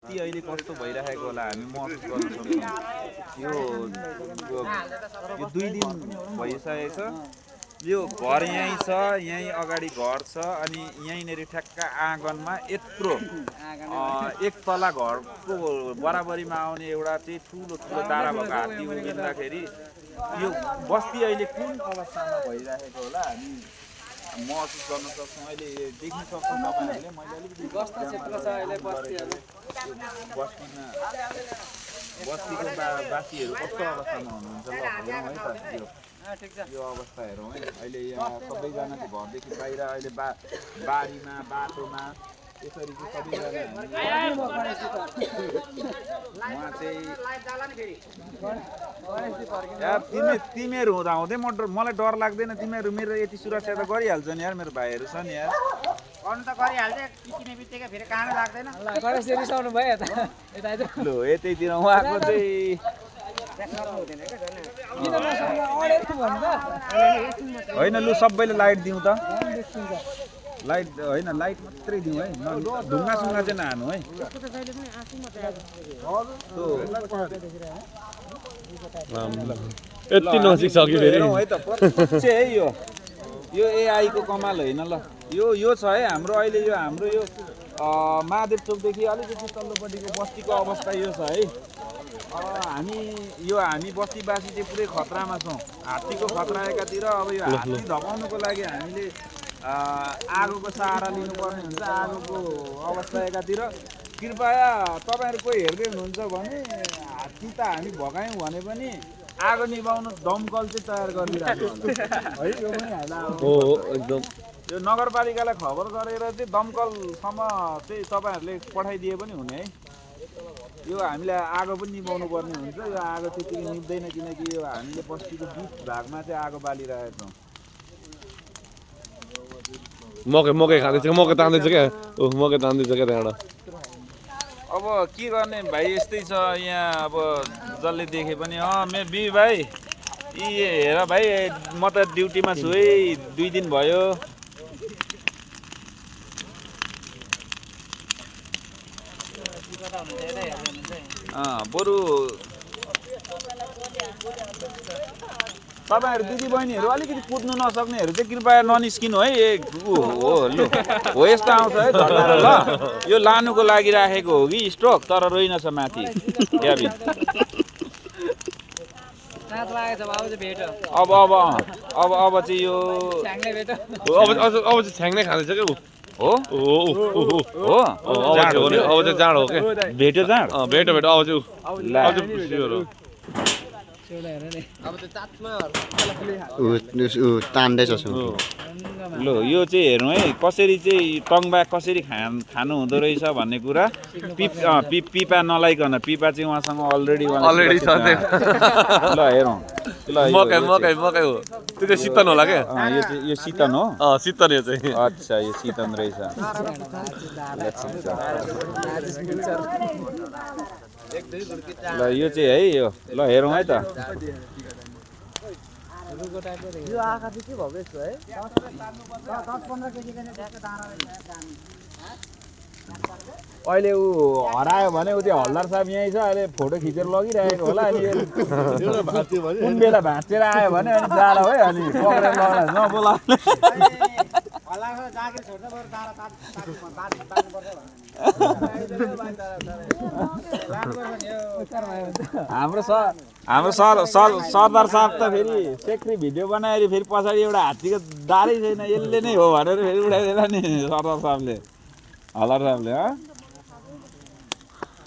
ती अहिले कस्तो भइरहेको होला हामी महसुस गर्न सक्छौँ यो 2 दिन भइसकेको छ यो घर यहीँ छ यहीँ अगाडि घर छ अनि यहीँनिर ठ्याक्क आँगनमा यत्रो एक तला घरको बराबरीमा आउने एउटा चाहिँ ठुलो ठुलो दारा भएको हात्ती उभिँदाखेरि यो बस्ती अहिले कुन अवस्थामा भइरहेको होला हामी महसुस गर्न सक्छौँ अहिले देख्न सक्छौँ तपाईँहरूले मैले अलिकति कस्तो क्षेत्र छ अहिले बस्तीहरू बस्तीको बासीहरू कस्तो अवस्थामा हुनुहुन्छ ल हेरौँ है त यो अवस्था हेरौँ है अहिले यहाँ सबैजनाको घरदेखि बाहिर अहिले बारीमा बाटोमा यसरी चाहिँ सबैजना उहाँ चाहिँ तिमीहरू हुँदा हुँदै मलाई डर लाग्दैन तिमीहरू मेरो यति सुरक्षा त गरिहाल्छ नि यार मेरो भाइहरू छ नि यार गर्नु त गरिहाल्छ किसिने बित्तिकै फेरि कामै लाग्दैन गणेश रिसाउनु भयो ल यतैतिर उहाँको चाहिँ होइन लु सबैले लाइट दिउँ त लाइट होइन लाइट मात्रै दिउँ है ढुङ्गा सुङ्गा चाहिँ नहानु है यति नसिक्सक्यो फेरि है त प्रत्यक्ष है यो एआईको कमाल होइन ल यो छ है हाम्रो अहिले यो हाम्रो यो महादेव चोकदेखि अलिकति तल्लोपट्टिको बस्तीको अवस्था यो छ है हामी बस्तीवासी चाहिँ पुरै खतरामा छौँ हात्तीको खतरा एकातिर अब यो हात्ती धपाउनुको लागि हामीले आगोको सहारा लिनुपर्ने हुन्छ आगोको अवस्था एकातिर कृपया तपाईँहरू कोही हेर्दै हुनुहुन्छ भने हात्ती त हामी भगायौँ भने पनि आगो निभाउनु दमकल चाहिँ तयार गरिदिइराख्नु है यो पनि एकदम यो नगरपालिकालाई खबर गरेर चाहिँ दमकलसम्म चाहिँ तपाईँहरूले पठाइदिए पनि हुने है यो हामीले आगो पनि निभाउनु पर्ने हुन्छ यो आगो त्यतिकै निप्दैन किनकि यो हामीले बस्तीको बिच भागमा चाहिँ आगो बालिरहेका छौँ मकै खाँदैछ मकै तान्दैछ क्या मकै तान्दैछ क्या त्यहाँबाट अब के गर्ने भाइ यस्तै छ यहाँ अब जसले देखे पनि मेरो बी भाइ हेर भाइ म त ड्युटीमा छु है 2 दिन भयो बरु तपाईँहरू दिदीबहिनीहरू अलिकति कुद्नु नसक्नेहरू चाहिँ कृपया ननिस्किनु है हो लु हो यस्तो आउँछ है झटारो ल यो लानुको लागि राखेको हो कि स्ट्रोक तर रोइनछ माथि क्याबिन अब चाहिँ यो अब चाहिँ छ्याङ्नै खाँदैछ क्या हो अब चाहिँ जाँड हो क्या भेट्यो जाँड भेट्यो अब चाहिँ तान्दैछ ल यो चाहिँ हेर्नु है कसरी चाहिँ टङबाग कसरी खानु हुँदो रहेछ भन्ने कुरा पिपा नलाइकन पिपा चाहिँ उहाँसँग अलरेडी छ ल हेरौँ ल मकै हो त्यो चाहिँ शीतन होला क्या यो शीतन हो शीतन यो चाहिँ अच्छा यो शीतन रहेछ ल यो चाहिँ है यो ल हेरौँ है त यो आँखा चाहिँ के भएको यस्तो है 10-15 केजीको अहिले ऊ हरायो भने ऊ त्यो हल्दार साहब यहीँ छ अहिले फोटो खिचेर लगिरहेको होला अनि कुन बेला भाँचेर आयो भने अनि जाडो है अनि पक्रेर लगाएर नबोलाउने हाम्रो सरदार साहब त फेरि सेक्री भिडियो बनाएर फेरि पछाडि एउटा हात्तीको दारै छैन यसले नै हो भनेर फेरि उठाइदिएला नि सरदार साहबले हल्दार साहबले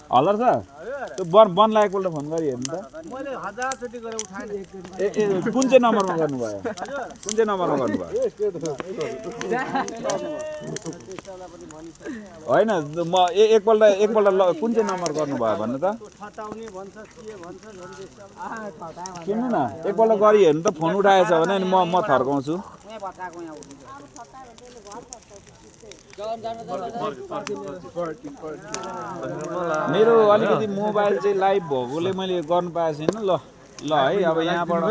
हल्दार सर त्यो बनलाई एकपल्ट फोन गरी हेर्नु त मैले 1000 चोटि गरेर उठाएँ कुन चाहिँ नम्बरमा गर्नुभयो कुन चाहिँ नम्बरमा गर्नुभयो होइन म एकपल्ट कुन चाहिँ नम्बर गर्नुभयो भन्नु त सुन्नु न एकपल्ट गरी हेर्नु त फोन उठाएछ भने अनि म थर्काउँछु मेरो अलिकति मोबाइल चाहिँ लाइभ भएकोले मैले गर्नु पाएको छैन ल है अब यहाँबाट